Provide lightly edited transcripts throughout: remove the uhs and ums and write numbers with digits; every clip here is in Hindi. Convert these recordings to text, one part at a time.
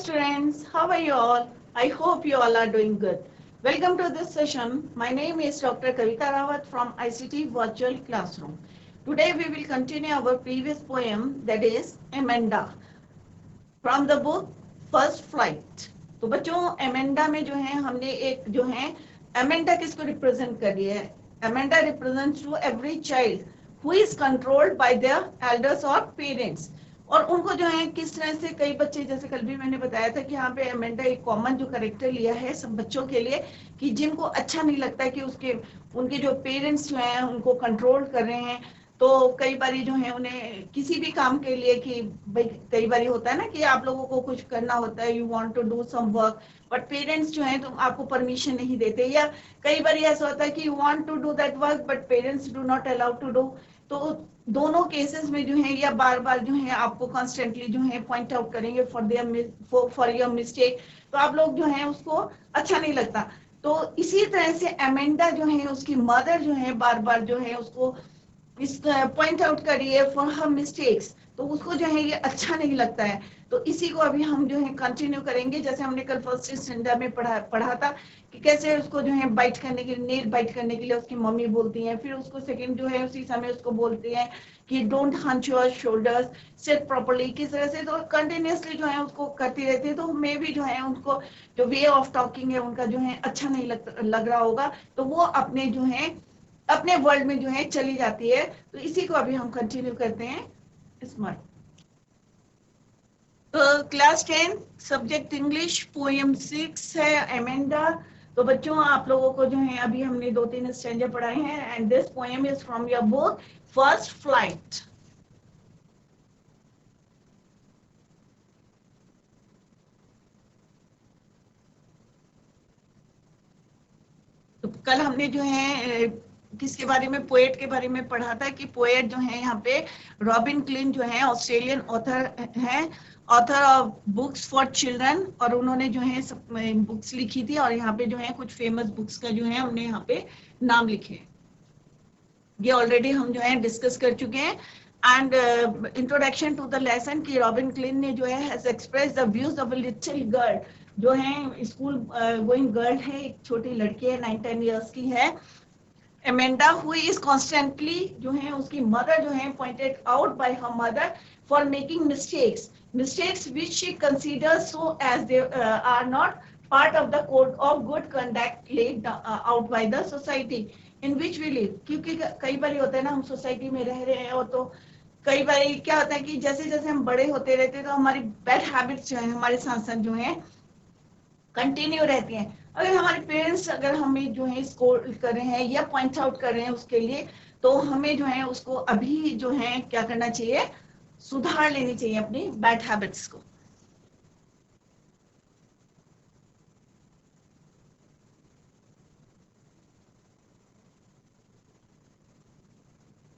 students, how are you all? I hope you all are doing good. Welcome to this session. My name is Dr. Kavita Rawat from ICT Virtual Classroom. Today we will continue our previous poem, that is Amanda, from the book First Flight. तो बच्चों एमेंडा में जो है हमने एक जो है एमेंडा किसको रिप्रेजेंट कर रही है? Amanda represents to every child who is controlled by their elders और पेरेंट्स। और उनको जो है किस तरह से कई बच्चे, जैसे कल भी मैंने बताया था कि यहाँ पे अमेंडा एक कॉमन जो करेक्टर लिया है सब बच्चों के लिए, कि जिनको अच्छा नहीं लगता है कि उनके जो पेरेंट्स जो हैं उनको कंट्रोल कर रहे हैं। तो कई बार जो है उन्हें किसी भी काम के लिए, कि भाई कई बार होता है ना कि आप लोगों को कुछ करना होता है, you want to do some work, but parents जो है तो आपको परमिशन नहीं देते, या कई बार ऐसा होता है कि you want to do that work but parents do not allow to do. तो दोनों केसेस में जो है या बार बार जो है आपको कॉन्स्टेंटली जो है पॉइंट आउट करेंगे फॉर योर मिस्टेक, तो आप लोग जो है उसको अच्छा नहीं लगता। तो इसी तरह से अमेंडा जो है उसकी मदर जो है बार बार जो है उसको इस पॉइंट आउट करिए फॉर हर मिस्टेक्स, तो उसको जो है ये अच्छा नहीं लगता है। तो इसी को अभी हम जो है कंटिन्यू करेंगे, जैसे हमने कल फर्स्ट स्टैंडर्ड में पढ़ा था कि कैसे उसको जो है बाइट करने के लिए, नेल बाइट करने के लिए उसकी मम्मी बोलती हैं, फिर उसको सेकंड जो है उसी समय उसको बोलते हैं कि don't hunch your shoulders, sit properly, किस तरह से तो कंटिन्यूअसली जो है उसको करती रहती है। तो मे भी जो है उनको जो वे ऑफ टॉकिंग है उनका जो है अच्छा नहीं लग रहा होगा, तो वो अपने जो है अपने वर्ल्ड में जो है चली जाती है। तो इसी को अभी हम कंटिन्यू करते हैं स्मार्ट। तो क्लास 10 सब्जेक्ट इंग्लिश, पोएम 6 है एमेंडा। तो बच्चों आप लोगों को जो है अभी हमने 2-3 स्टैंजा पढ़ाए हैं, and this poem is from your book first flight. तो कल हमने जो है किसके बारे में, पोएट के बारे में पढ़ा था कि पोएट जो है यहाँ पे रॉबिन क्लिन जो है ऑस्ट्रेलियन ऑथर हैं, author of books for children, और उन्होंने जो है सब बुक्स लिखी थी, और यहाँ पे जो है कुछ फेमस बुक्स का जो है हमने यहाँ पे नाम लिखे। ये ऑलरेडी हम जो है डिस्कस कर चुके हैं। And introduction to the lesson की रॉबिन क्लिन ने जो है has express the views of a little girl, जो है स्कूल गोइंग गर्ल है, एक छोटी लड़की है, 9-10 इयर्स की है, Amanda, who is constantly जो है उसकी मदर जो है pointed out by her mother for making mistakes which she considers so as they are not part of the code of good conduct laid out by the society in which we live। क्योंकि कई बार होता है ना, हम सोसाइटी में रह रहे हैं, और तो कई बार क्या होता है कि जैसे जैसे हम बड़े होते रहते हैं तो हमारी बैड हैबिट्स जो है हमारे साथ साथ जो है कंटिन्यू रहती हैं। अगर हमारे पेरेंट्स अगर हमें जो है स्कोर कर रहे हैं या पॉइंट आउट कर रहे हैं उसके लिए, तो हमें जो है उसको अभी जो है क्या करना चाहिए, सुधार लेनी चाहिए अपनी बैड हैबिट्स को।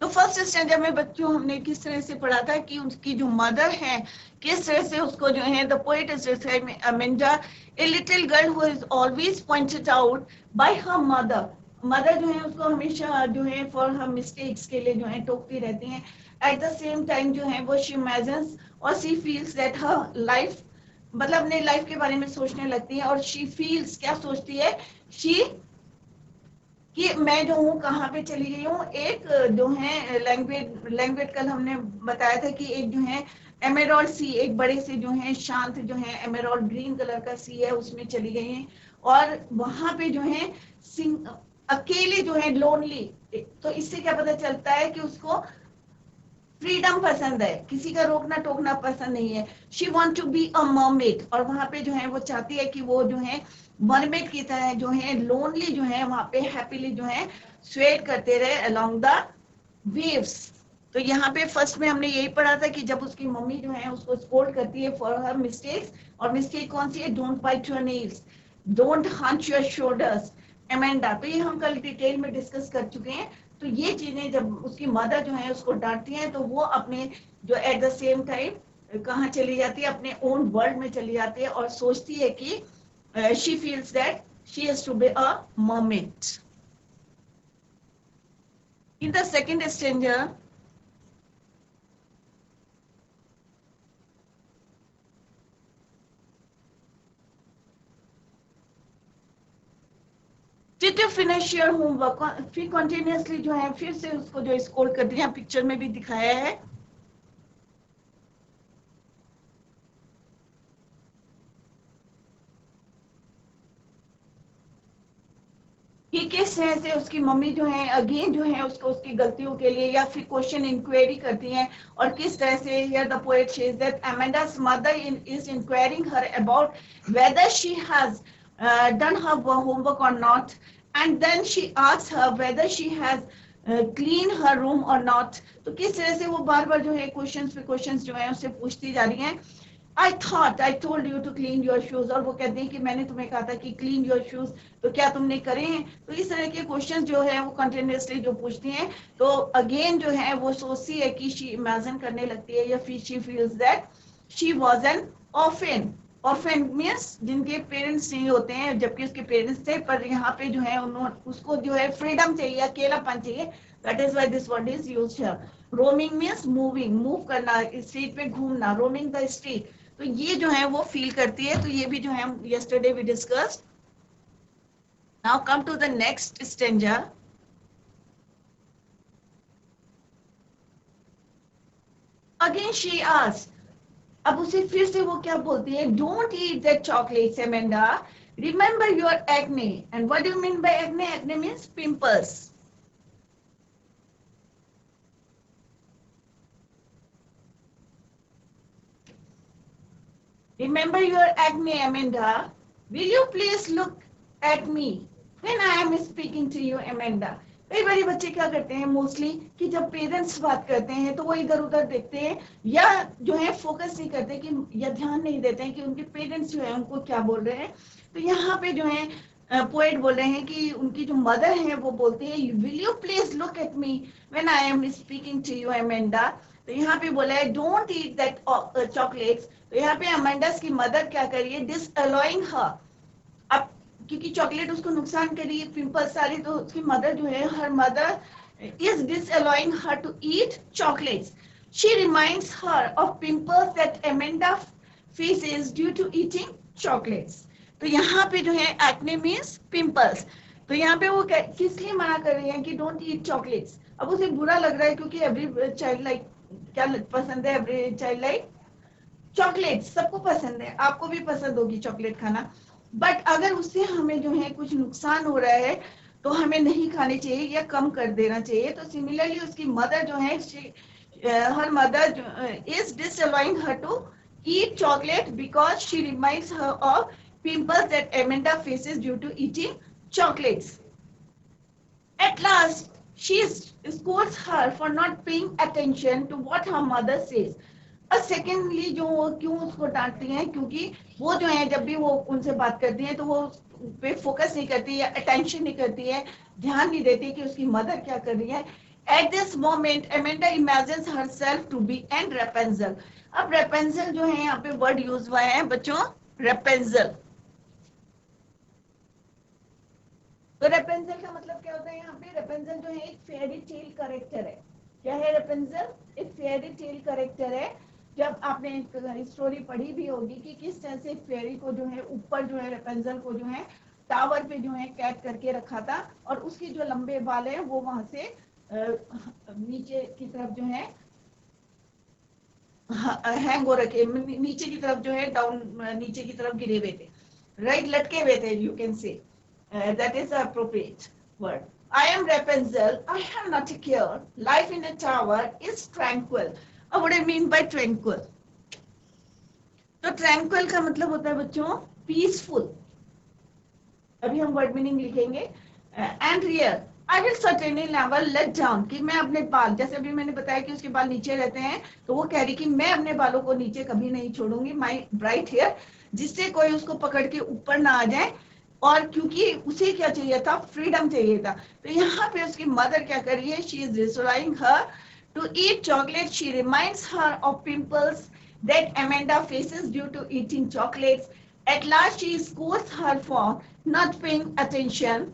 तो फर्स्ट स्टैंडर्ड में बच्चों हमने किस तरह से पढ़ा था कि उसकी जो मदर है किस तरह से उसको जो है, the poet is describing Amanda, a little girl who is always pointed out by her mother. Mother जो है उसको हमेशा जो है फॉर हर मिस्टेक्स के लिए जो है टोकती रहती हैं। एट द सेम टाइम जो है वो शी इमेजिन्स और she feels that her life, मतलब अपने लाइफ के बारे में सोचने लगती है, और शी फील्स क्या सोचती है, शी कि मैं जो हूँ कहाँ पे चली गई हूँ। एक जो है लैंग्वेज कल हमने बताया था कि एक जो है एमेरॉल्ड सी, एक बड़े से जो है शांत जो है एमेरॉल्ड ग्रीन कलर का सी है, उसमें चली गई है, और वहां पे जो है अकेले जो है लोनली। तो इससे क्या पता चलता है कि उसको फ्रीडम पसंद है, किसी का रोकना टोकना पसंद नहीं है। She want to be a mermaid, और वहां पे जो है वो चाहती है कि वो जो है मरमेड की तरह जो है लोनली जो है वहां पे हैप्पीली जो है स्वेट करते रहे अलोंग द वेव्स। तो यहाँ पे फर्स्ट में हमने यही पढ़ा था कि जब उसकी मम्मी जो है उसको स्कोल्ड करती है फॉर हर मिस्टेक्स, और मिस्टेक कौन सी है, don't bite your nails, don't hunch your shoulders, Amanda. तो ये हम कल डिटेल में डिस्कस कर चुके हैं। तो ये चीजें जब उसकी मदर जो है उसको डांटती हैं, तो वो अपने जो एट द सेम टाइम कहाँ चली जाती है, अपने ओन वर्ल्ड में चली जाती है, और सोचती है कि she feels that she has to be a mermaid. In the second stanza, Did you finish your homework? फिर कंटिन्यूअसली जो है फिर से उसको जो स्कोर कर दिया, पिक्चर में भी दिखाया है। कि किस तरह से उसकी मम्मी जो है अगेन जो है उसको उसकी गलतियों के लिए या फिर क्वेश्चन इंक्वायरी करती हैं, और किस तरह से here the poet says that Amanda's mother is inquiring her about whether she has done her homework or not, and then she asks her whether she has clean her room or not। तो किस तरह से वो बार बार जो है क्वेश्चंस पे क्वेश्चंस जो है उससे पूछती जा रही हैं। I thought I told you to clean your shoes, और वो कहते हैं कि मैंने तुम्हें कहा था कि clean your shoes, तो क्या तुमने करे हैं? तो इस तरह के क्वेश्चन जो है वो कंटिन्यूअसली जो पूछती हैं, तो अगेन जो है वो सोचती है कि शी इमेजिन करने लगती है या फिर she feels that she was an orphan. Orphan means जिनके पेरेंट्स नहीं होते हैं, जबकि उसके पेरेंट्स थे, पर यहाँ पे जो है उन्होंने उसको जो है फ्रीडम चाहिए, अकेलापन चाहिए। That is why this word is used here. Roaming means moving, move करना, स्ट्रीट पे घूमना, रोमिंग द स्ट्रीट। तो ये जो है वो फील करती है। तो ये भी जो है yesterday we discussed। Now come to the next stanza। Again she asks, अब उसे फिर से वो क्या बोलती है, don't eat that chocolates Amanda, remember your acne। And what do you mean by acne? Acne means pimples। Remember your acne Amanda, will you please look at me when I am speaking to you Amanda। कई बार बच्चे क्या करते हैं मोस्टली कि जब पेरेंट्स बात करते हैं तो वो इधर उधर देखते हैं, या जो है फोकस नहीं करते कि, या ध्यान नहीं देते हैं कि उनके पेरेंट्स जो है उनको क्या बोल रहे हैं। तो यहाँ पे जो है पोएट बोल रहे हैं कि उनकी जो मदर है वो बोलती है will you please look at me when I am speaking to you Amanda. तो यहाँ पे बोला है डोंट ईट दैट चॉकलेट्स। तो यहाँ पे अमेंडास की मदर क्या करिए, डिसअलाउइंग हर। अब क्योंकि चॉकलेट उसको नुकसान करिए, पिंपल्स सारे, तो उसकी मदर जो है her mother is disallowing her to eat chocolates। She reminds her of pimples that Amanda faces due to eating chocolates। तो यहाँ पे जो है acne means pimples। तो यहाँ पे वो किस लिए मना कर रही है कि don't eat chocolates। अब उसे बुरा लग रहा है क्योंकि every child like, क्या पसंद है every child like चॉकलेट, सबको पसंद है, आपको भी पसंद होगी चॉकलेट खाना। बट अगर उससे हमें जो है कुछ नुकसान हो रहा है तो हमें नहीं खानी चाहिए या कम कर देना चाहिए। तो सिमिलरली उसकी मदर जो है her mother is disallowing her to eat chocolate because she reminds her of pimples that Amanda faces due to eating chocolates. At last, she scolds her for not paying attention to what her mother says। और सेकेंडली जो वो क्यों उसको डांटती हैं, क्योंकि वो जो है जब भी वो उनसे बात करती हैं तो वो पे फोकस नहीं करती या अटेंशन नहीं करती है, ध्यान नहीं देती कि उसकी मदर क्या कर रही है। At this moment Amanda imagines herself to be an Rapunzel. अब रेपेंजल जो है यहाँ पे वर्ड यूज हुआ है बच्चों, रेपेंजल। तो रेपेंजल का मतलब क्या होता है यहाँ पे, रेपेंजल जो है एक फेयरी टेल कैरेक्टर है। क्या है रेपेंजल? एक फेयरी टेल कैरेक्टर है। जब आपने स्टोरी पढ़ी भी होगी कि किस तरह से फेरी को जो है ऊपर जो है रेपेंजल को जो है टावर पे जो है कैद करके रखा था, और उसके जो लंबे बाल है वो वहां से नीचे की तरफ जो है हैंग हो रखे, नीचे की तरफ जो है डाउन, नीचे की तरफ गिरे हुए थे, राइट, लटके हुए थे, you can say that is the appropriate word। I am Rapunzel, I have not a care, life in a tower is tranquil। What do I mean by tranquil? तो tranquil का मतलब होता है बच्चों peaceful। अभी हम वर्ड मीनिंग लिखेंगे। and here I will certainly never let down, कि मैं अपने बाल, जैसे अभी मैंने बताया कि उसके बाल नीचे रहते हैं, तो वो कह रही कि मैं अपने बालों को नीचे कभी नहीं छोड़ूंगी, my bright hair, जिससे कोई उसको पकड़ के ऊपर ना आ जाए। और क्योंकि उसे क्या चाहिए था, फ्रीडम चाहिए था। तो यहाँ पे उसकी मदर क्या कर रही है, she is restoring her to eat chocolate. She reminds her of pimples that Amanda faces due to eating chocolates. At last she scolds her for not paying attention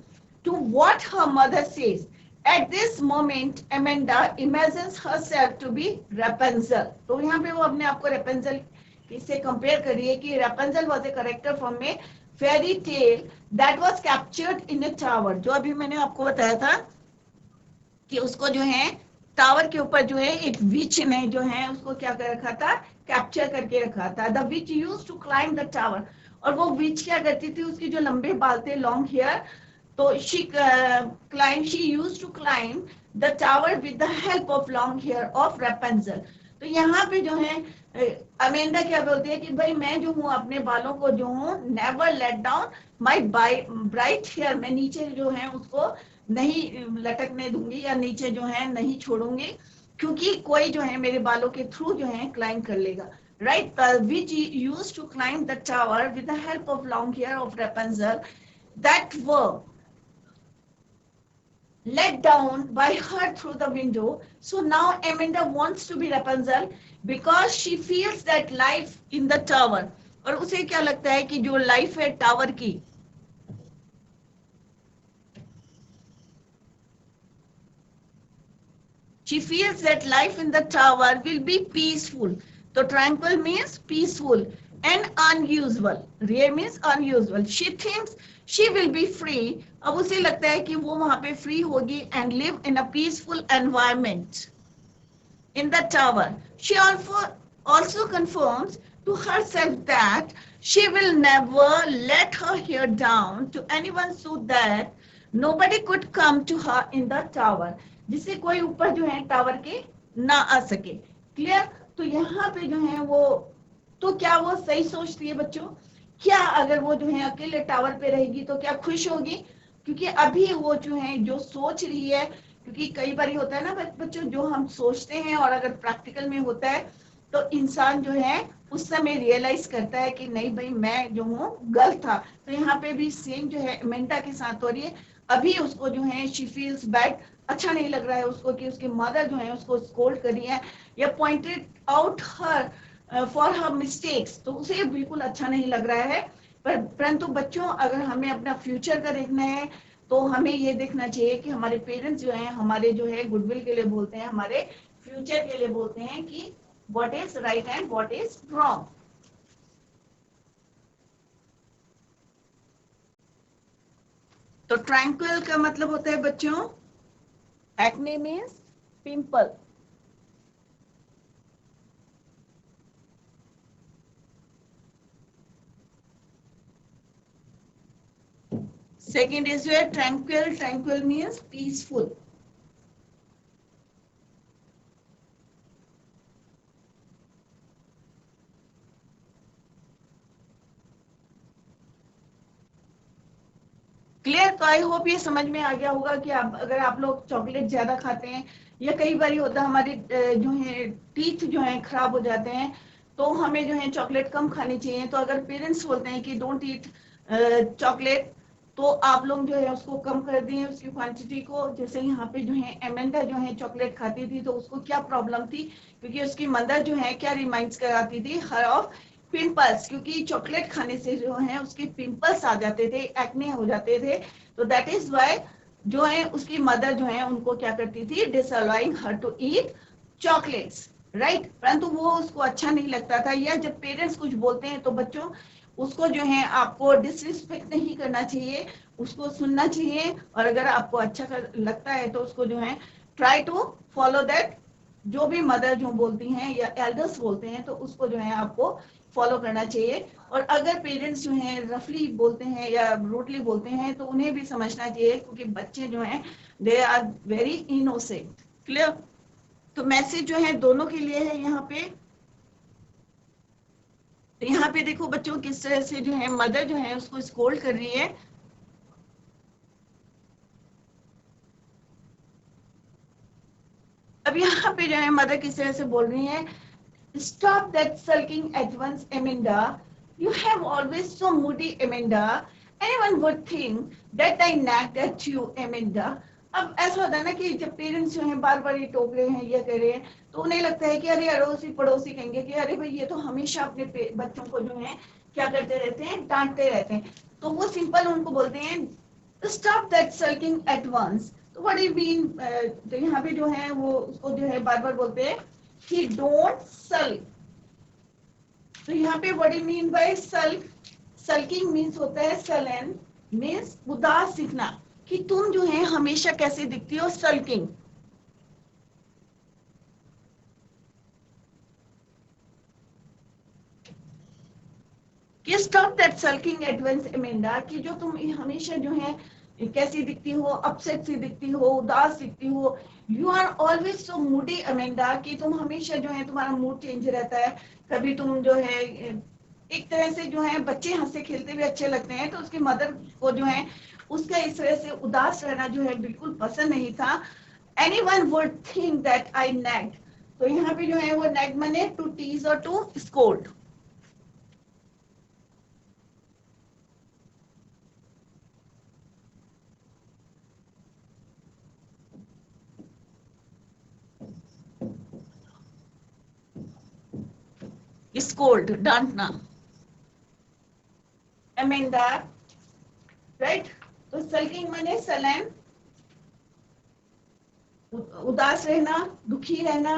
to what her mother says. At this moment, Amanda imagines herself to be Rapunzel। तो यहाँ पे वो अपने आप को Rapunzel से कंपेयर कर रही है कि Rapunzel was a character from a fairy tale that was captured in a tower. जो अभी मैंने आपको बताया था कि उसको जो है टावर के ऊपर जो है एक विच ने जो है उसको क्या कर रखा था, कैप्चर करके रखा था। The witch used to climb the tower. और वो विच क्या करती थी, उसके जो लंबे बाल थे, लॉन्ग हेयर, तो she used to climb the tower with the help of long hair of Rapunzel. तो यहाँ पे जो है अमेंडा क्या बोलती है कि भाई मैं जो हूँ अपने बालों को जो हूँ never let down my bright hair, मैं नीचे जो है उसको नहीं लटकने दूंगी या नीचे जो है नहीं छोड़ूंगी, क्योंकि कोई जो है मेरे बालों के थ्रू जो है क्लाइंब कर लेगा। Right, which used to climb the tower with the help of long hair of Rapunzel that were let down by her through the window. So now Amanda wants to be Rapunzel because she feels that life in the tower. और उसे क्या लगता है कि जो लाइफ है टावर की, she feels that life in the tower will be peaceful. So tranquil means peaceful and unusual. Rare means unusual. She thinks she will be free. अब उसे लगता है कि वो वहां पे फ्री होगी and live in a peaceful environment in the tower. She also confirms to herself that she will never let her hair down to anyone so that nobody could come to her in the tower. जिससे कोई ऊपर जो है टावर के ना आ सके। क्लियर? तो यहाँ पे जो है वो, तो क्या वो सही सोचती है बच्चों? क्या अगर वो जो है अकेले टावर पे रहेगी तो क्या खुश होगी? क्योंकि अभी वो जो है जो सोच रही है, क्योंकि कई बार होता है ना बच्चों, जो हम सोचते हैं और अगर प्रैक्टिकल में होता है तो इंसान जो है उस समय रियलाइज करता है कि नहीं भाई मैं जो हूँ गलत था। तो यहाँ पे भी सेम जो है मेंटा के साथ हो रही है। अभी उसको जो है शी फील्स बैड, अच्छा नहीं लग रहा है उसको कि उसकी मदर जो है उसको स्कोल्ड करी है या pointed out her for her mistakes, तो उसे बिल्कुल अच्छा नहीं लग रहा है। परंतु बच्चों अगर हमें अपना फ्यूचर का देखना है तो हमें ये देखना चाहिए कि हमारे पेरेंट्स जो हैं हमारे जो है गुडविल के लिए बोलते हैं, हमारे फ्यूचर के लिए बोलते हैं कि what is right and what is wrong. तो ट्रैंक्विल का मतलब होता है बच्चों, acne means pimple. Second is your tranquil. Tranquil means peaceful. Clear? तो आई होप ये समझ में आ गया होगा कि आप अगर आप लोग चॉकलेट ज्यादा खाते हैं या कई बार होता है हमारे जो है टीथ जो है खराब हो जाते हैं, तो हमें जो है चॉकलेट कम खानी चाहिए। तो अगर पेरेंट्स बोलते हैं कि डोंट ईट चॉकलेट, तो आप लोग जो है उसको कम कर दिए उसकी क्वांटिटी को। जैसे यहाँ पे जो है एमेंडा जो है चॉकलेट खाती थी तो उसको क्या प्रॉब्लम थी, क्योंकि उसकी मदर जो है क्या रिमाइंड्स कराती थी हर ऑफ पिंपल्स, क्योंकि चॉकलेट खाने से जो है उसके पिंपल्स आ जाते थे, एक्ने हो जाते थे। तो दैट इज व्हाई जो है उसकी मदर जो है उनको क्या करती थी, disallowing her to eat chocolates. Right, परंतु वो उसको अच्छा नहीं लगता था। या जब पेरेंट्स कुछ बोलते हैं तो बच्चों उसको जो है आपको डिसरिस्पेक्ट नहीं करना चाहिए, उसको सुनना चाहिए। और अगर आपको अच्छा लगता है तो उसको जो है ट्राई टू फॉलो दैट, जो भी मदर जो बोलती हैं या एल्डर्स बोलते हैं तो उसको जो है आपको फॉलो करना चाहिए। और अगर पेरेंट्स जो हैं रफली बोलते हैं या रूडली बोलते हैं तो उन्हें भी समझना चाहिए, क्योंकि बच्चे जो हैं they are very innocent. Clear? तो मैसेज जो है दोनों के लिए है यहाँ पे। तो यहाँ पे देखो बच्चों किस तरह से जो है मदर जो है उसको स्कोल्ड कर रही है। अब यहाँ पे जो है मदर किस तरह से बोल रही है, Stop that sulking at once, Amanda. You have always so moody, Amanda. Anyone would think that I nagged at you, Amanda. अब ऐसा होता है ना कि जब पेरेंट्स जो हैं बार बार ये टोक रहे हैं या कह रहे हैं तो उन्हें लगता है कि अरे अड़ोसी पड़ोसी कहेंगे कि अरे भाई ये तो हमेशा अपने बच्चों को जो है क्या करते रहते हैं, डांटते रहते हैं। तो वो सिंपल उनको बोलते हैं stop that sulking at once. तो व्हाट डू मीन, तो यहाँ पे जो है वो उसको जो है बार बार बोलते हैं कि डोंट sulk। तो यहाँ पे what do you mean by sulk? Sulking means होता है सलन, मीन्स उदास दिखना, कि तुम जो है हमेशा कैसे दिखती हो, सल्किंग। कि stop that sulking advance Amanda, कि जो तुम हमेशा जो है कैसी दिखती हो, अपसेट सी दिखती हो, उदास दिखती हो। You are always so moody Amanda, कि तुम हमेशा जो है तुम्हारा मूड चेंज रहता है। कभी तुम जो है एक तरह से जो है, बच्चे हंसते खेलते भी अच्छे लगते हैं, तो उसकी मदर को जो है उसका इस तरह से उदास रहना जो है बिल्कुल पसंद नहीं था। Anyone would think that I nagged, तो यहाँ पे जो है वो नैग्ड माने टू टीज और टू स्कोल्ड। स्कोल्ड, डांटना। Amanda, right. तो सल्किंग माने सलन, उदास रहना, दुखी रहना।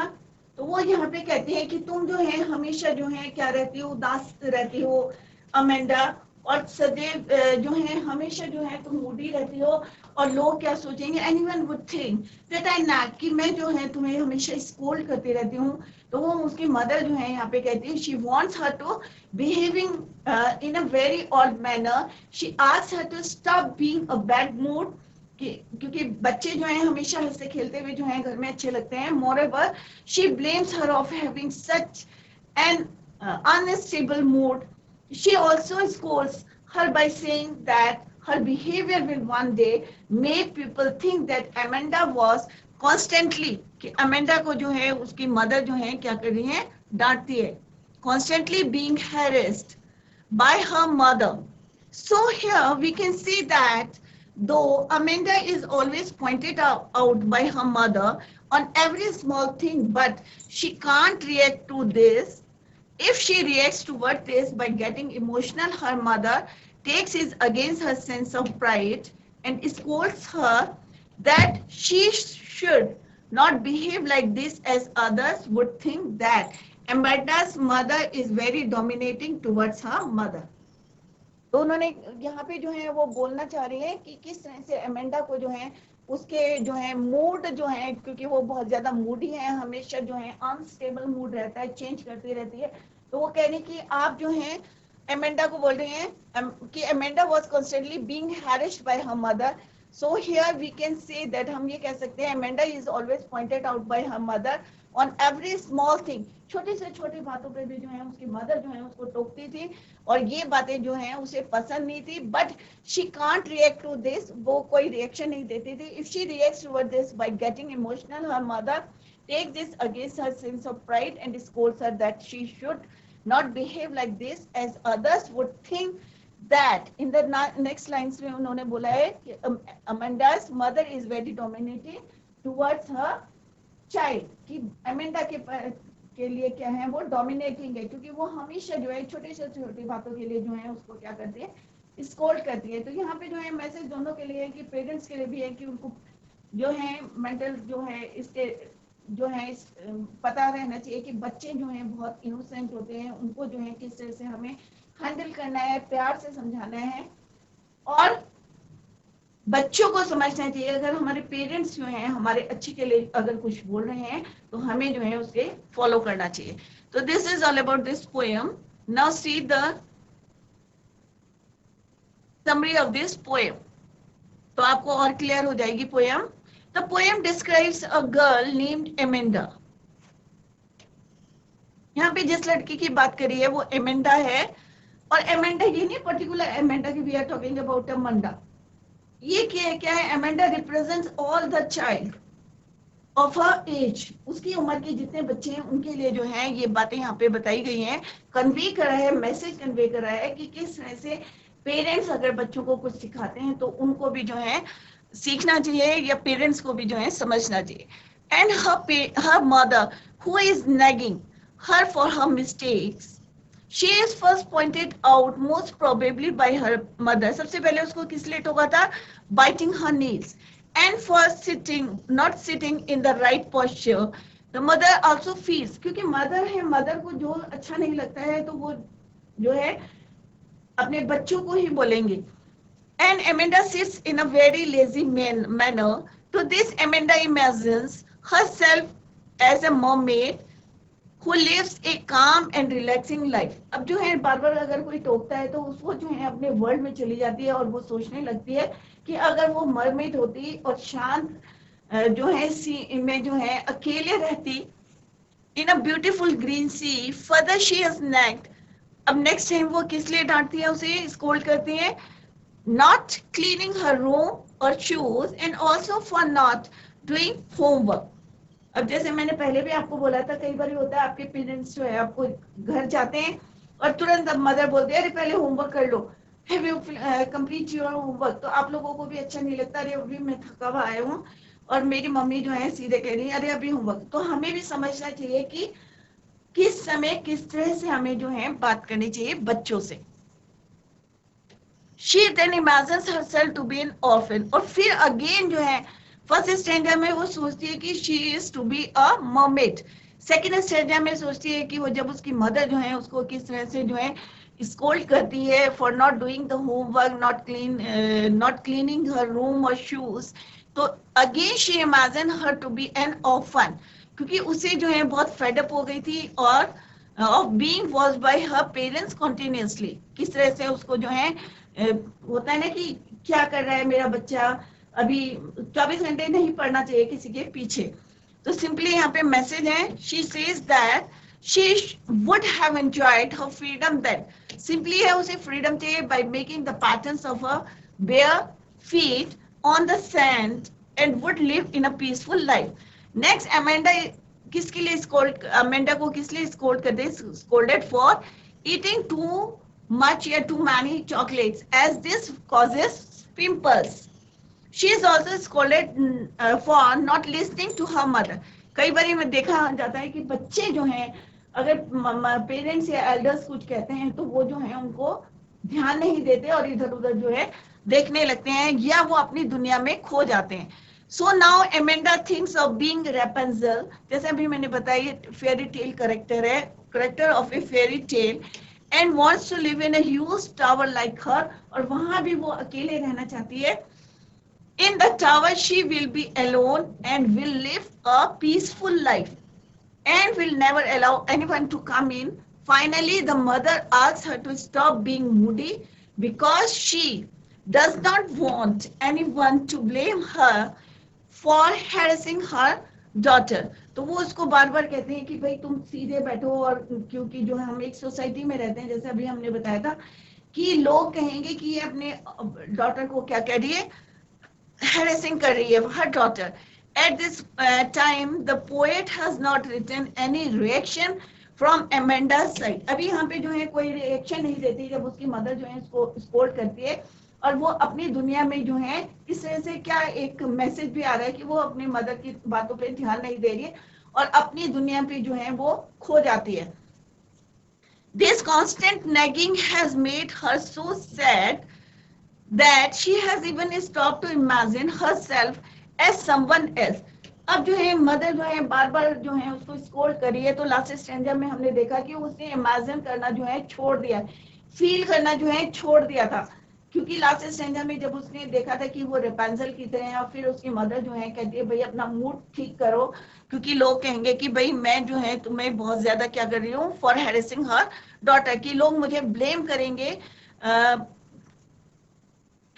तो वो यहाँ पे कहते हैं कि तुम जो है हमेशा जो है क्या रहती हो, उदास रहती हो अमेंडा, और सदैव जो है हमेशा जो है तुम मूडी रहती हो, और लोग क्या सोचेंगे, anyone would think that I nag, कि मैं जो है तुम्हें हमेशा स्कोल्ड करती रहती हूँ। तो वो उसकी मदर जो है यहाँ पे कहती है, she wants her to behaving in a very odd manner, she asks her to stop being a bad mood, क्योंकि बच्चे जो हैं हमेशा हंसते खेलते हुए जो हैं घर में अच्छे लगते हैं। मोreover she blames her of having such an unstable mood. She also scolds her by saying that her behavior will one day make people think that Amanda was constantly, कि अमेंडा को जो है उसकी मदर जो है क्या कर रही है, डांटती है, constantly being harassed by her mother. So here we can see that though Amanda is always pointed out by her mother on every small thing, but she can't react to this. If she reacts toward this by getting emotional, her mother takes it against her sense of pride and scolds her that she should not behave like this, as others would think that Amanda's mother is very dominating towards her mother. तो उन्होंने यहाँ पे जो है वो बोलना चाह रही है कि किस तरह से अमेंडा को जो है उसके जो है मूड जो है, क्योंकि वो बहुत ज्यादा मूडी है, हमेशा जो है अनस्टेबल मूड रहता है, चेंज करती रहती है। तो वो कह रही कि आप जो है अमेंडा को बोल रहे हैं कि Amanda was constantly being harassed by her mother. So here we can say that, हम ये कह सकते हैं Amanda is always pointed out by her mother on every small thing, छोटी से छोटी बातों पे भी जो है उसकी मदर जो है उसको टोकती थी, और ये बातें जो हैं उसे पसंद नहीं थी। But she can't react to this, वो कोई रिएक्शन नहीं देती थी। If she reacts toward this by getting emotional, her mother take this against her sense of pride and scolds her that she should not behave like this, as others would think that. In the next lines में उन्होंने बोला है कि Amanda's mother is very dominating towards her child, कि अमेंडा के लिए क्या है, वो डोमिनेटिंग है, क्योंकि वो हमेशा जो है छोटे से छोटी बातों के लिए जो है उसको क्या करती है, स्कोल्ड करती है। तो यहाँ पे जो है मैसेज दोनों के लिए है, कि पेरेंट्स के लिए भी है कि उनको जो है मेंटल जो है इसके जो है पता रहना चाहिए कि बच्चे जो हैं बहुत इनोसेंट होते हैं, उनको जो है किस तरह से हमें हैंडल करना है, प्यार से समझाना है, और बच्चों को समझना चाहिए अगर हमारे पेरेंट्स जो हैं हमारे अच्छे के लिए अगर कुछ बोल रहे हैं तो हमें जो है उसके फॉलो करना चाहिए। तो this is all about this poem. Now see the summary of this poem, तो आपको और क्लियर हो जाएगी poem. The poem describes a girl named Amanda. यहाँ पे जिस लड़की की बात करी है वो एमेंडा है, और एमेंडा ये नहीं पर्टिकुलर एमेंडा की, we are talking about Amanda. ये क्या है, Amanda represents all the child of her age, उसकी उम्र के जितने बच्चे हैं उनके लिए जो है ये बातें यहाँ पे बताई गई हैं, कन्वे कर रहा है, मैसेज कन्वे कर रहा है कि किस तरह से पेरेंट्स अगर बच्चों को कुछ सिखाते हैं तो उनको भी जो है सीखना चाहिए, या पेरेंट्स को भी जो है समझना चाहिए। And her mother who is nagging her for her mistakes, she is first pointed out most probably by her mother, सबसे पहले उसको किस लिए टोका था, biting her nails, and for not sitting in the right posture. The mother also feels, क्योंकि मदर है, मदर को जो अच्छा नहीं लगता है तो वो जो है अपने बच्चों को ही बोलेंगे। And Amanda sits in a very lazy manner. To this, Amanda imagines herself as a mermaid who lives a calm and relaxing life. अब जो है बार बार अगर कोई टोकता है तो उसको जो है अपने वर्ल्ड में चली जाती है और वो सोचने लगती है कि अगर वो मरमेड होती और शांत जो है सी में जो है अकेले रहती in a beautiful green sea, further she has nagged. अब नेक्स्ट टाइम वो किस लिए डांटती है, उसे स्कोल्ड करती है, नॉट क्लीनिंग हर रूम और shoes and also for not doing homework. अब जैसे मैंने पहले भी आपको बोला था, कई बार होता है आपके पेरेंट्स जो है आपको घर जाते हैं और तुरंत अब मदर बोलते हैं अरे पहले होमवर्क कर लो, have you complete your homework. तो आप लोगों को भी अच्छा नहीं लगता, अरे अभी मैं थका हुआ आया हूँ और मेरी मम्मी जो है सीधे कह रही है अरे अभी होमवर्क। तो हमें भी समझना चाहिए कि किस समय किस तरह से हमें जो है बात करनी चाहिए बच्चों से। She then imagines herself to be an orphan, और फिर अगेन जो है फर्स्ट स्टैंडर्ड में वो सोचती है कि she is to be a mermaid. Second standard में सोचती है कि वो जब उसकी मदर जो है उसको किस तरह से जो है स्कोल्ड करती है for not doing the homework, not cleaning her room और शूज, तो again she imagine her to be an orphan, क्योंकि उसे जो है बहुत फेडअप हो गई थी और of being watched bye her parents continuously. किस तरह से उसको जो है होता है ना कि क्या कर रहा है मेरा बच्चा, अभी 24 घंटे नहीं पढ़ना चाहिए किसी के पीछे। तो सिंपली यहाँ पे मैसेज है, she says that she would have enjoyed her freedom then. Simply है उसे फ्रीडम चाहिए by making the patterns of a bare feet on the sand and would live in a peaceful life. Next, Amanda किसके लिए स्कोल्ड, अमेंडा को किस लिए स्कोल्ड करते हैं, scolded for eating too much or too many chocolates as this causes pimples. She is also scolded for not listening to her mother. कई बार में देखा जाता है कि बच्चे जो हैं अगर पेरेंट्स या एल्डर्स कुछ कहते हैं तो वो जो है उनको ध्यान नहीं देते और इधर उधर जो है देखने लगते हैं या वो अपनी दुनिया में खो जाते हैं। So now Amanda thinks of being Rapunzel, जैसे अभी मैंने बताया ये फेयरी टेल करेक्टर है, character of a fairy tale, and wants to live in a huge tower like her, और वहां भी वो अकेले रहना चाहती है। In the tower she will be alone and will live a peaceful life and will never allow anyone to come in. Finally, the mother asks her to stop being moody because she does not want anyone to blame her for harassing her daughter. तो वो उसको बार बार कहते हैं कि भाई तुम सीधे बैठो, और क्योंकि जो है हम एक सोसाइटी में रहते हैं, जैसे अभी हमने बताया था कि लोग कहेंगे कि ये अपने डॉटर को क्या कह रही है, harassing कर रही है हर daughter. At this time the poet has not written any reaction from Amanda's side. अभी यहाँ पे जो है कोई रिएक्शन नहीं देती जब उसकी मदर जो है इसको स्पोर्ट करती है और वो अपनी दुनिया में जो है इस तरह से क्या एक मैसेज भी आ रहा है कि वो अपनी मदर की बातों पे ध्यान नहीं दे रही है और अपनी दुनिया पे जो है वो खो जाती है। This constant nagging has made her so sad that she has even stopped to imagine herself as someone else. अब जो है मदर जो है बार बार जो है उसको स्कोल्ड कर रही है, तो लास्ट स्टैंडर्ड में हमने देखा कि उसने इमेजिन करना जो है छोड़ दिया, फील करना जो है छोड़ दिया था, क्योंकि लास्ट स्टैंडर्ड में जब उसने देखा था कि वो रेपेंजल की तरह है और फिर उसकी मदर जो है कहती है भाई अपना मूड ठीक करो, क्योंकि लोग कहेंगे कि भाई मैं जो है तुम्हें बहुत ज्यादा क्या कर रही हूँ फॉर हैरेसिंग हर डॉटर, कि लोग मुझे ब्लेम करेंगे,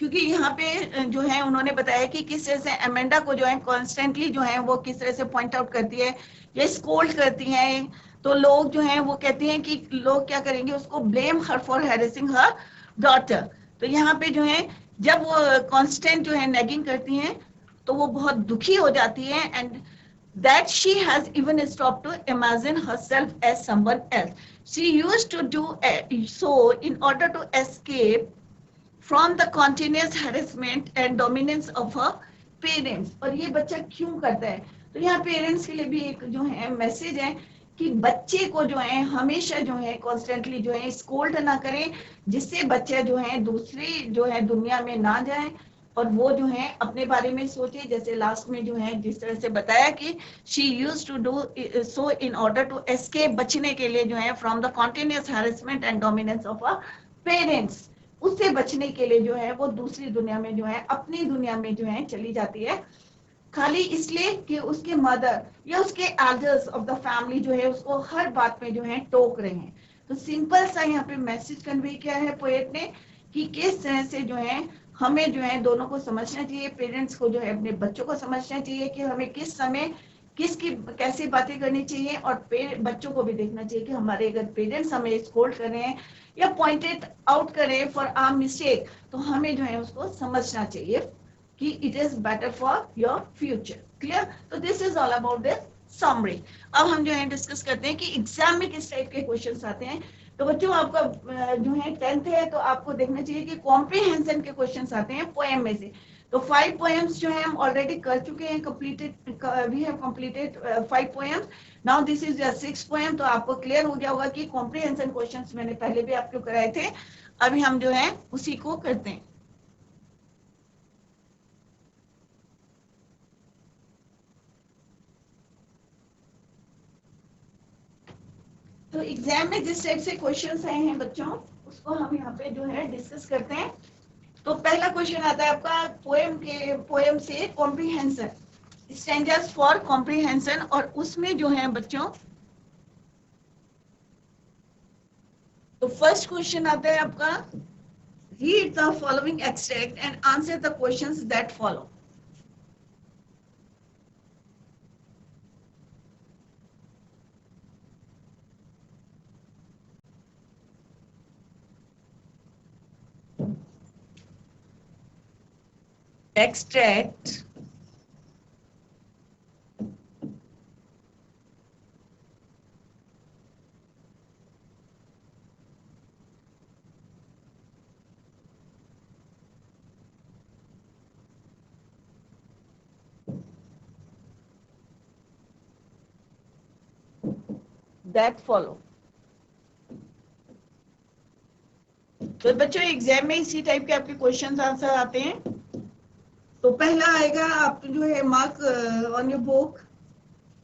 क्योंकि यहाँ पे जो है उन्होंने बताया कि किस तरह से अमेंडा को जो है कॉन्स्टेंटली जो है वो किस तरह से पॉइंट आउट करती है या स्कोल्ड करती हैं, तो लोग जो हैं वो कहते हैं कि लोग क्या करेंगे, उसको blame her for harassing her daughter. तो यहाँ पे जो है जब वो कांस्टेंट जो है नेगिंग करती हैं तो वो बहुत दुखी हो जाती है, and that she has even stopped to imagine herself as someone else. She used to do so in order to escape from the continuous harassment and dominance of her parents. और ये बच्चा क्यों करता है, तो यहाँ पेरेंट्स के लिए भी एक जो है मैसेज है कि बच्चे को जो है हमेशा जो है कॉन्स्टेंटली जो है स्कोल्ड ना करें, जिससे बच्चा जो है दूसरी जो है दुनिया में ना जाए और वो जो है अपने बारे में सोचे। जैसे लास्ट में जो है जिस तरह से बताया कि she used to do so in order to escape, बचने के लिए जो है from the continuous harassment and dominance of a parents. उससे बचने के लिए जो है वो दूसरी दुनिया में जो है, अपनी दुनिया में जो है चली जाती है, खाली इसलिए कि उसके मदर या उसके एल्डर्स ऑफ द फैमिली जो है उसको हर बात में जो है टोक रहे हैं। तो सिंपल सा यहाँ पे मैसेज कन्वे किया है पोएट ने कि किस तरह से जो है हमें जो है दोनों को समझना चाहिए, पेरेंट्स को जो है अपने बच्चों को समझना चाहिए कि हमें किस समय किसकी कैसी बातें करनी चाहिए, और बच्चों को भी देखना चाहिए कि हमारे अगर पेरेंट्स हमें स्कोल्ड कर रहे हैं या पॉइंटेड आउट करें फॉर आवर मिस्टेक, तो हमें जो है उसको समझना चाहिए कि it is better for your future. Clear? तो this is all about this summary. अब हम जो है डिस्कस करते हैं कि एग्जाम में किस टाइप के क्वेश्चंस आते हैं। तो बच्चों आपका जो है 10th है, तो आपको देखना चाहिए कि कॉम्प्रिहेंशन के क्वेश्चंस आते हैं पोएम में से। तो 5 पोएम्स जो है हम ऑलरेडी कर चुके हैं, completed, we have completed 5 poems. Now this is your 6th poem. तो आपको क्लियर हो गया होगा कि कॉम्प्रिहेंशन क्वेश्चंस मैंने पहले भी आपको कराए थे, अभी हम जो है उसी को करते हैं। तो एग्जाम में जिस टाइप से क्वेश्चंस आए हैं बच्चों, उसको हम यहाँ पे जो है डिस्कस करते हैं। तो पहला क्वेश्चन आता है आपका पोएम से कॉम्प्रिहेंशन, स्टैंजर्स फॉर कॉम्प्रिहेंशन, और उसमें जो है बच्चों, तो फर्स्ट क्वेश्चन आता है आपका, read the following extract and answer the questions that follow. Extract that follow. तो बच्चों एग्जाम में इसी टाइप के आपके क्वेश्चंस आंसर आते हैं। तो पहला आएगा, आप जो है mark on your book,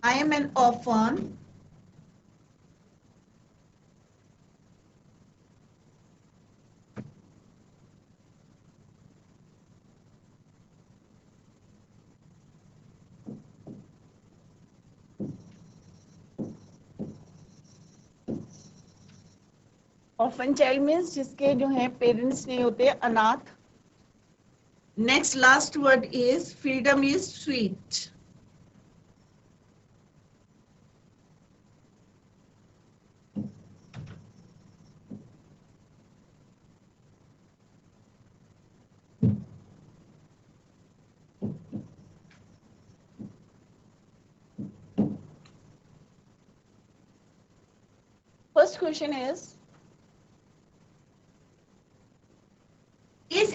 I am N orphan. Orphan child means जिसके जो है पेरेंट्स नहीं होते, अनाथ। Next last word is freedom is sweet. First question is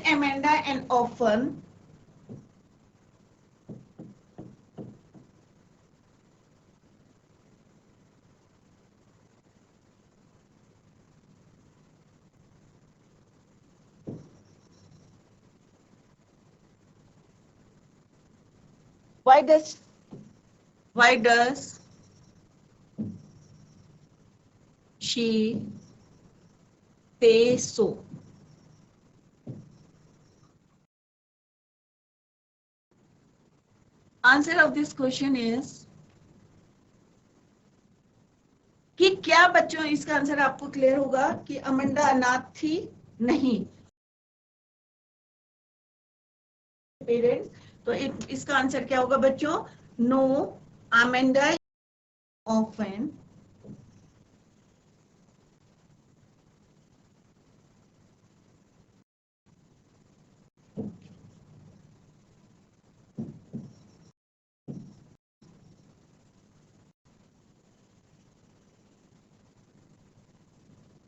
Amanda N orphan? Why does she say so? Answer of this question is कि क्या बच्चों, इसका आंसर आपको क्लियर होगा कि अमेंडा अनाथ थी? नहीं। पेरेंट्स, तो इसका आंसर क्या होगा बच्चों? नो, अमेंडा ऑफन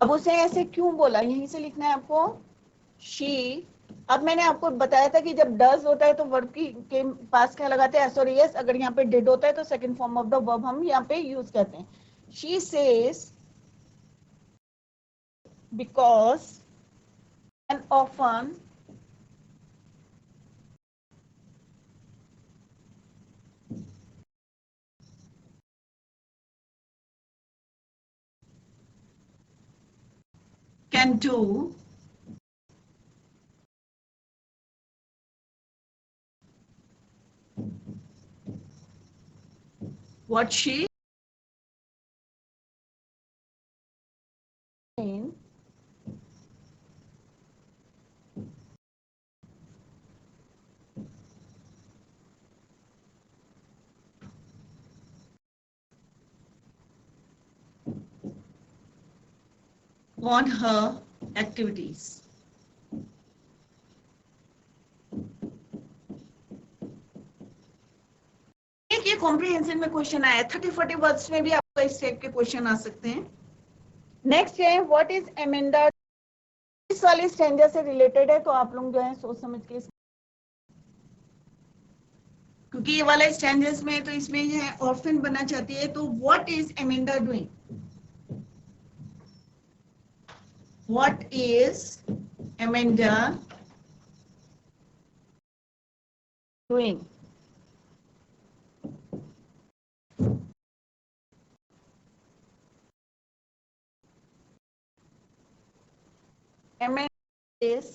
अब उसे ऐसे क्यों बोला, यहीं से लिखना है आपको, शी। अब मैंने आपको बताया था कि जब डज होता है तो वर्ब की के पास क्या लगाते हैं, एस और एस। अगर यहाँ पे डिड होता है तो second form of the verb हम यहाँ पे यूज करते हैं। She says because and often can do what she on her activities. एक ये कॉम्प्रिहेंशन में क्वेश्चन आया, 30-40 वर्ड्स में भी आपको इस टाइप के क्वेश्चन आ सकते हैं. नेक्स्ट है व्हाट इज एमेंडा. इस वाले स्टैंडर्ड से रिलेटेड है, तो आप लोग जो है सोच समझ के, क्योंकि ये वाला स्टैंडर्ड्स में है तो इसमें ये है ऑर्फन बनना चाहती है, तो what is Amanda doing. What is Amanda doing? Amanda is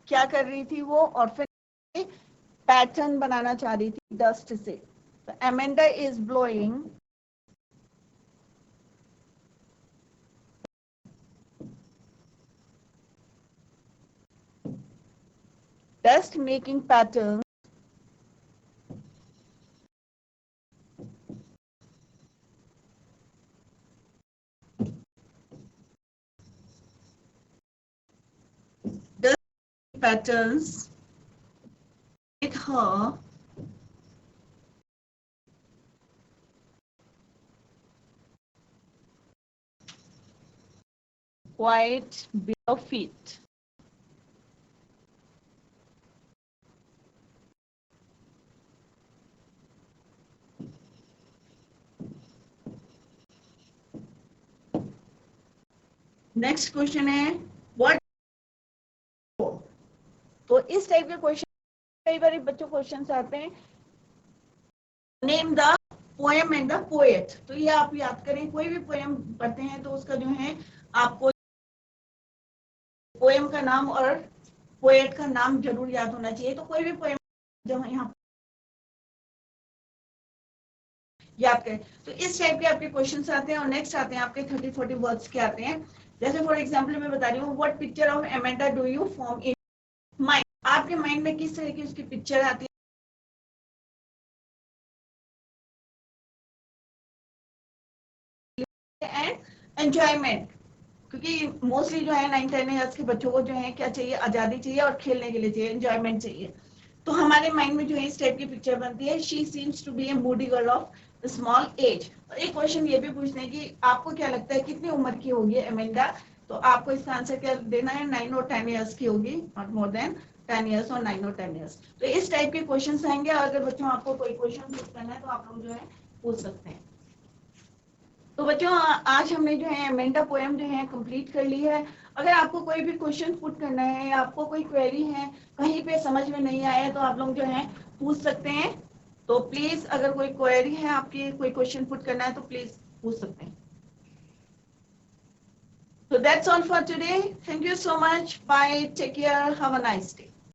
क्या कर रही थी वो, ऑर्फन पैटर्न बनाना चाह रही थी डस्ट से. तो Amanda is blowing dust making patterns patterns with her quite bare feet. Next question है व्हाट. तो इस टाइप के क्वेश्चन कई बार बच्चों क्वेश्चन आते हैं. Name the poem and the poet. तो ये आप याद करें, कोई भी पोएम पढ़ते हैं तो उसका जो है आपको पोएम का नाम और पोएट का नाम जरूर याद होना चाहिए. तो कोई भी पोएम जो यहाँ याद करें, तो इस टाइप के आपके क्वेश्चंस आते हैं. और नेक्स्ट आते हैं आपके 30-40 वर्ड्स के आते हैं. जैसे फॉर एग्जांपल मैं बता रही हूँ, what picture of Amanda do you form in mind. आपके माइंड में किस तरह की उसकी पिक्चर आती है. एंड एंजॉयमेंट, क्योंकि मोस्टली जो है 9-10 ईयर्स के बच्चों को जो है क्या चाहिए, आजादी चाहिए और खेलने के लिए चाहिए, एंजॉयमेंट चाहिए. तो हमारे माइंड में जो है इस टाइप की पिक्चर बनती है. She seems to be a moody girl of small age. और एक क्वेश्चन ये भी पूछते हैं कि आपको क्या लगता है कितनी उम्र की होगी एमेंडा. तो आपको इसका आंसर क्या देना है, 9 और 10 ईयर्स की होगी, नॉट मोर देन 10 ईयर्स और 9 और 10 ईयर्स. तो इस टाइप के क्वेश्चन आएंगे. अगर बच्चों आपको कोई क्वेश्चन पूछ करना है तो आप लोग जो है पूछ सकते हैं. तो बच्चों आज हमने जो है एमेंडा पोएम जो है कंप्लीट कर ली है. अगर आपको कोई भी क्वेश्चन पुट करना है या आपको कोई क्वेरी है, कहीं पे समझ में नहीं आया, तो आप लोग जो है पूछ सकते हैं. तो प्लीज अगर कोई क्वेरी है आपकी, कोई क्वेश्चन पुट करना है तो प्लीज पूछ सकते हैं. So that's all for today. Thank you so much. Bye. Take care. Have a nice day.